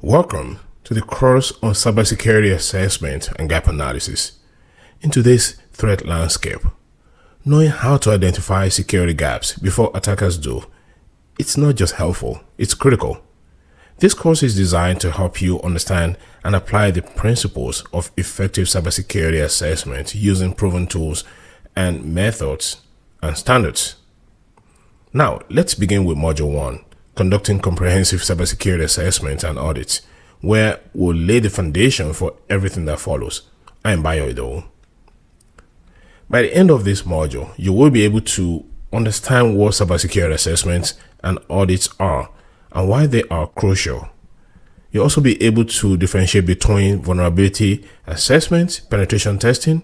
Welcome to the course on cybersecurity assessment and gap analysis. In today's threat landscape, knowing how to identify security gaps before attackers do, it's not just helpful, it's critical. This course is designed to help you understand and apply the principles of effective cybersecurity assessment using proven tools and methods and standards. Now, let's begin with Module 1. Conducting comprehensive cybersecurity assessments and audits, where we'll lay the foundation for everything that follows. I am Bayo Ido. By the end of this module, you will be able to understand what cybersecurity assessments and audits are and why they are crucial. You'll also be able to differentiate between vulnerability assessment, penetration testing,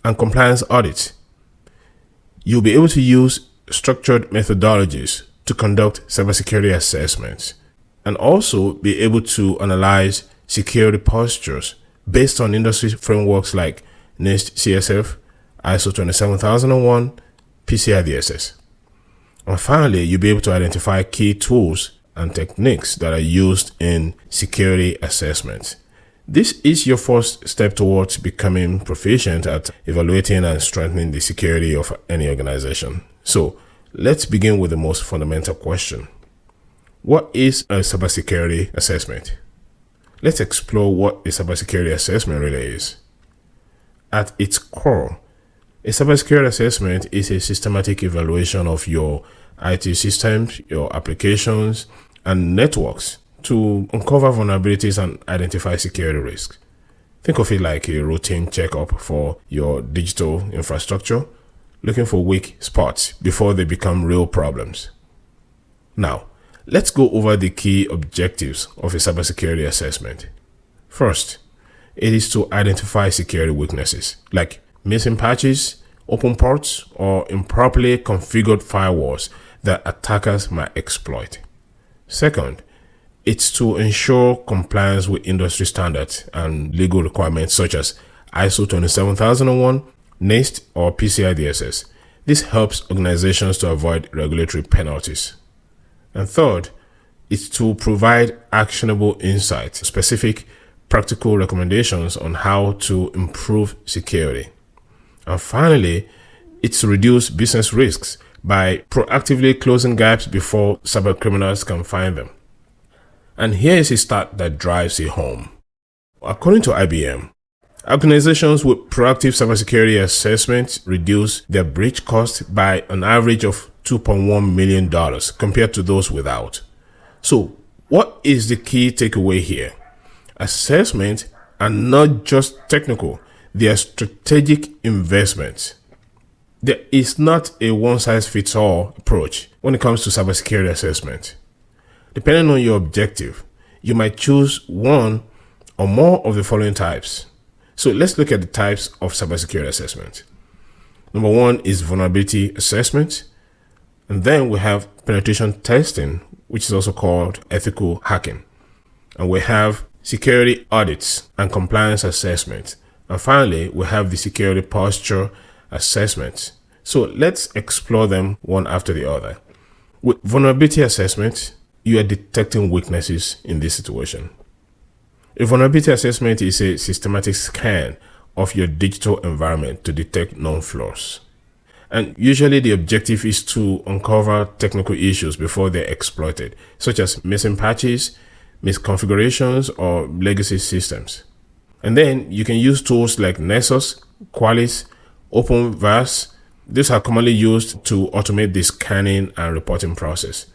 and compliance audits. You'll be able to use structured methodologies to conduct cybersecurity assessments and also be able to analyze security postures based on industry frameworks like NIST CSF, ISO 27001, PCI DSS. And finally, you'll be able to identify key tools and techniques that are used in security assessments. This is your first step towards becoming proficient at evaluating and strengthening the security of any organization. So, let's begin with the most fundamental question. What is a cybersecurity assessment? Let's explore what a cybersecurity assessment really is. At its core, a cybersecurity assessment is a systematic evaluation of your IT systems, your applications, and networks to uncover vulnerabilities and identify security risks. Think of it like a routine checkup for your digital infrastructure, looking for weak spots before they become real problems. Now, let's go over the key objectives of a cybersecurity assessment. First, it is to identify security weaknesses like missing patches, open ports, or improperly configured firewalls that attackers might exploit. Second, it's to ensure compliance with industry standards and legal requirements such as ISO 27001, NIST, or PCI DSS. This helps organizations to avoid regulatory penalties. And third, it's to provide actionable insights, specific practical recommendations on how to improve security. And finally, it's to reduce business risks by proactively closing gaps before cybercriminals can find them. And here is a stat that drives it home. According to IBM, organizations with proactive cybersecurity assessments reduce their breach cost by an average of $2.1 million compared to those without. So, what is the key takeaway here? Assessments are not just technical, they are strategic investments. There is not a one-size-fits-all approach when it comes to cybersecurity assessment. Depending on your objective, you might choose one or more of the following types. So let's look at the types of cybersecurity assessment. Number one is vulnerability assessment. And then we have penetration testing, which is also called ethical hacking. And we have security audits and compliance assessment. And finally, we have the security posture assessment. So let's explore them one after the other. With vulnerability assessment, you are detecting weaknesses in this situation. A vulnerability assessment is a systematic scan of your digital environment to detect known flaws. And usually the objective is to uncover technical issues before they're exploited, such as missing patches, misconfigurations, or legacy systems. And then you can use tools like Nessus, Qualys, OpenVAS. These are commonly used to automate the scanning and reporting process.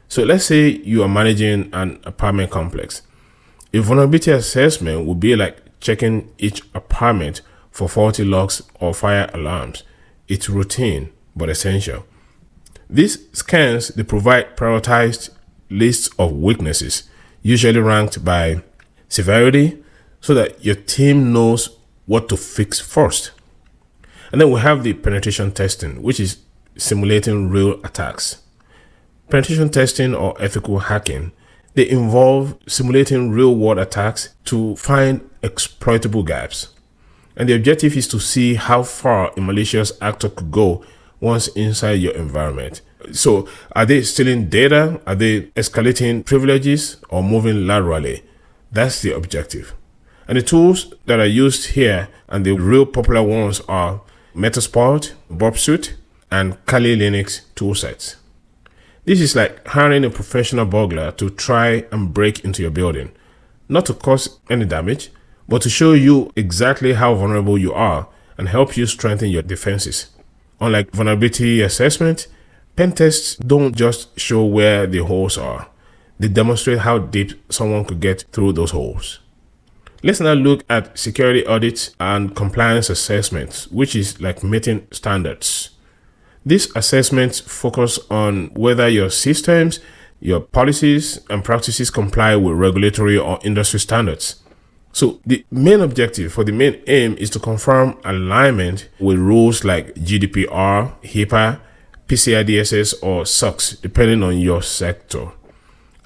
So let's say you are managing an apartment complex. A vulnerability assessment would be like checking each apartment for faulty locks or fire alarms. It's routine, but essential. These scans, they provide prioritized lists of weaknesses, usually ranked by severity, so that your team knows what to fix first. And then we have the penetration testing, which is simulating real attacks. Penetration testing or ethical hacking, they involve simulating real-world attacks to find exploitable gaps. And the objective is to see how far a malicious actor could go once inside your environment. So are they stealing data? Are they escalating privileges or moving laterally? That's the objective. And the tools that are used here and the real popular ones are Metasploit, Burp Suite, and Kali Linux toolsets. This is like hiring a professional burglar to try and break into your building, not to cause any damage, but to show you exactly how vulnerable you are and help you strengthen your defenses. Unlike vulnerability assessment, pen tests don't just show where the holes are. They demonstrate how deep someone could get through those holes. Let's now look at security audits and compliance assessments, which is like meeting standards. These assessments focus on whether your systems, your policies, and practices comply with regulatory or industry standards. So the main objective for the main aim is to confirm alignment with rules like GDPR, HIPAA, PCI DSS, or SOX, depending on your sector.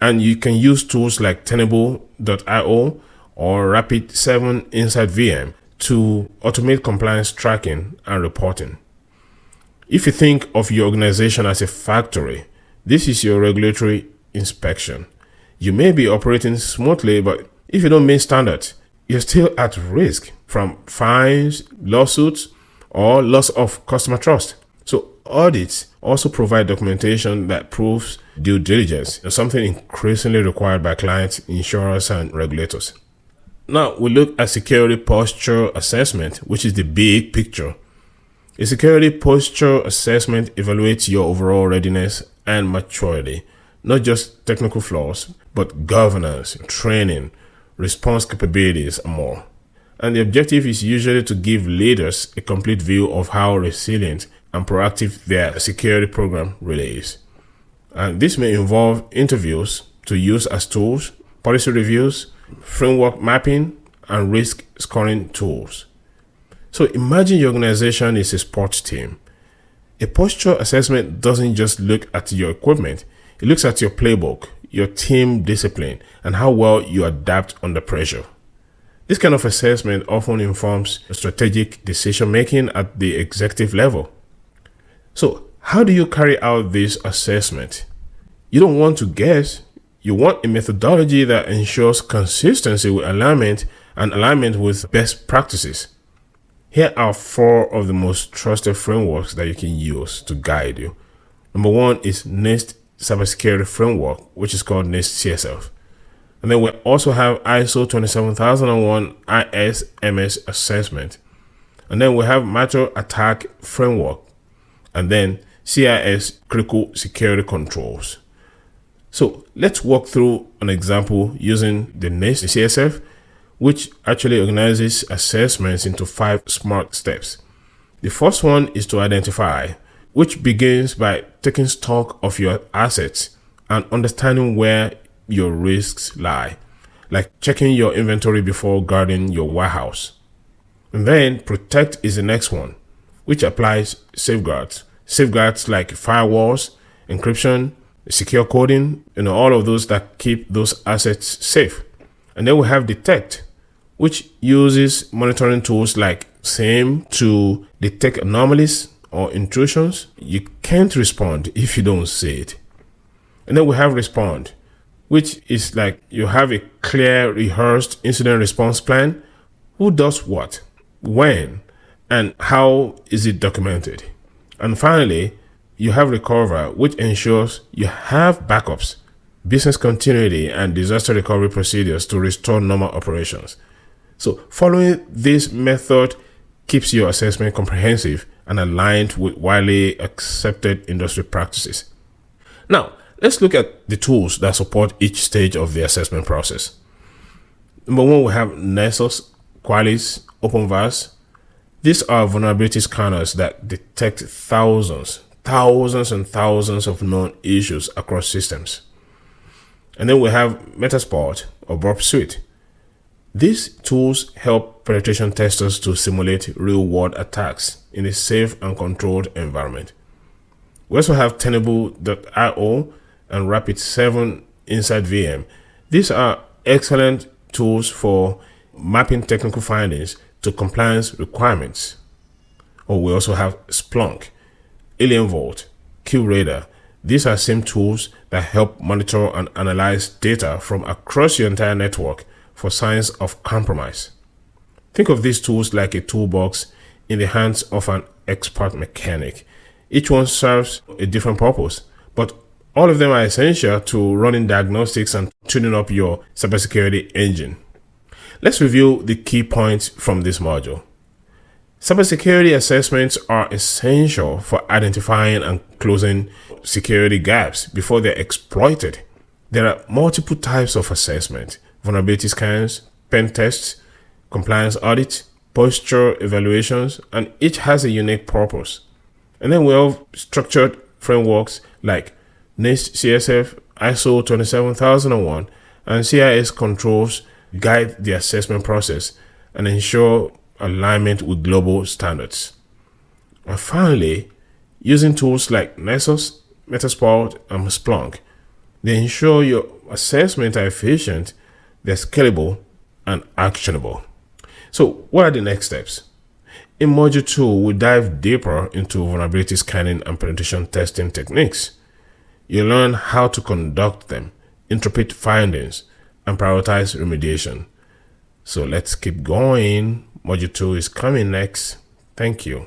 And you can use tools like Tenable.io or Rapid7 Inside VM to automate compliance tracking and reporting. If you think of your organization as a factory, this is your regulatory inspection. You may be operating smoothly, but if you don't meet standards, you're still at risk from fines, lawsuits, or loss of customer trust. So audits also provide documentation that proves due diligence, something increasingly required by clients, insurers, and regulators. Now we look at security posture assessment, which is the big picture. A security posture assessment evaluates your overall readiness and maturity, not just technical flaws, but governance, training, response capabilities, and more. And the objective is usually to give leaders a complete view of how resilient and proactive their security program really is. And this may involve interviews to use as tools, policy reviews, framework mapping, and risk scoring tools. So imagine your organization is a sports team. A posture assessment doesn't just look at your equipment, it looks at your playbook, your team discipline, and how well you adapt under pressure. This kind of assessment often informs strategic decision making at the executive level. So how do you carry out this assessment? You don't want to guess. You want a methodology that ensures consistency with alignment and alignment with best practices. Here are 4 of the most trusted frameworks that you can use to guide you. Number 1 is NIST Cybersecurity Framework, which is called NIST CSF. And then we also have ISO 27001 ISMS assessment. And then we have Matter Attack Framework. And then CIS Critical Security Controls. So let's walk through an example using the NIST CSF, which actually organizes assessments into 5 smart steps. The first one is to identify, which begins by taking stock of your assets and understanding where your risks lie, like checking your inventory before guarding your warehouse. And then protect is the next one, which applies safeguards. Safeguards like firewalls, encryption, secure coding, all of those that keep those assets safe. And then we have detect, which uses monitoring tools like SIEM to detect anomalies or intrusions. You can't respond if you don't see it. And then we have respond, which is like you have a clear, rehearsed incident response plan. Who does what, when, and how is it documented? And finally, you have recover, which ensures you have backups, business continuity, and disaster recovery procedures to restore normal operations. So following this method keeps your assessment comprehensive and aligned with widely accepted industry practices. Now, let's look at the tools that support each stage of the assessment process. Number 1, we have Nessus, Qualys, OpenVAS. These are vulnerability scanners that detect thousands and thousands of known issues across systems. And then we have Metasploit or Burp Suite. These tools help penetration testers to simulate real-world attacks in a safe and controlled environment. We also have Tenable.io and Rapid7 Inside VM. These are excellent tools for mapping technical findings to compliance requirements. Or we also have Splunk, Alien Vault, QRadar. These are same tools that help monitor and analyze data from across your entire network for signs of compromise. Think of these tools like a toolbox in the hands of an expert mechanic. Each one serves a different purpose, but all of them are essential to running diagnostics and tuning up your cybersecurity engine. Let's review the key points from this module. Cybersecurity assessments are essential for identifying and closing security gaps before they're exploited. There are multiple types of assessment: vulnerability scans, pen tests, compliance audits, posture evaluations, and each has a unique purpose. And then we have structured frameworks like NIST CSF, ISO 27001, and CIS controls guide the assessment process and ensure alignment with global standards. And finally, using tools like Nessus, Metasploit, and Splunk, they ensure your assessments are efficient, they're scalable, and actionable. So what are the next steps? In Module 2, we dive deeper into vulnerability scanning and penetration testing techniques. You'll learn how to conduct them, interpret findings, and prioritize remediation. So let's keep going. Module 2 is coming next. Thank you.